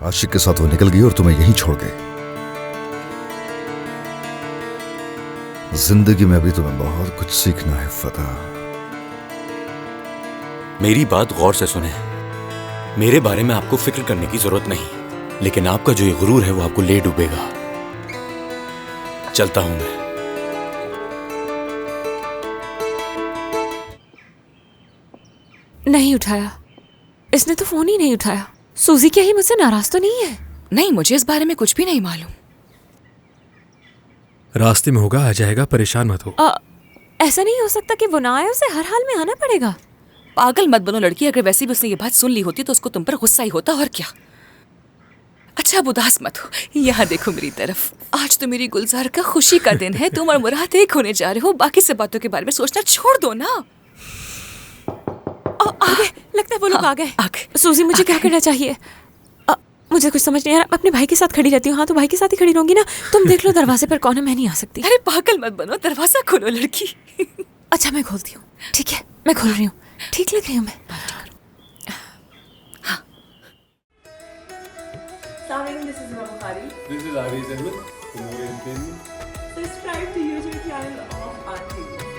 आशिक के साथ वो निकल गई और तुम्हें यहीं छोड़ गई। जिंदगी में अभी तुम्हें बहुत कुछ सीखना है फतह। मेरी बात गौर से सुने। मेरे बारे में आपको फिक्र करने की जरूरत नहीं, लेकिन आपका जो ये गुरूर है वो आपको ले डूबेगा। चलता हूं मैं। नहीं उठाया, इसने तो फोन ही नहीं उठाया। सूजी क्या ही मुझसे नाराज तो नहीं है? नहीं, मुझे इस बारे में कुछ भी नहीं मालूम। रास्ते में होगा, आ जाएगा, परेशान मत हो। ऐसा नहीं हो सकता कि वो ना आए, उसे हर हाल में आना पड़ेगा। पागल मत बनो लड़की, अगर वैसे भी उसने ये बात सुन ली होती तो उसको तुम पर गुस्सा ही होता, और क्या। अच्छा अब उदास मत हो, यहाँ देखो मेरी तरफ। आज तो मेरी गुलजार का खुशी का दिन है, तुम और मुराद एक होने जा रहे हो। बाकी सब बातों के बारे में सोचना छोड़ दो ना। आ गए, लगता है वो लोग आ गए। सूजी मुझे क्या करना चाहिए? मुझे कुछ समझ नहीं आ रहा। अपने भाई के साथ खड़ी रहती हूँ। हाँ तो भाई के साथ ही खड़ी रहूंगी ना। तुम देख लो दरवाजे पर कौन है, मैं नहीं आ सकती। अरे पागल मत बनो, दरवाजा खोलो लड़की। अच्छा मैं खोलती हूँ। ठीक है मैं खोल रही हूँ। ठीक लग रही हूँ मैं? This is Imam Bukhari. This is Aris Ahmed from More Entertainment. Subscribe to YouTube channel of RTV.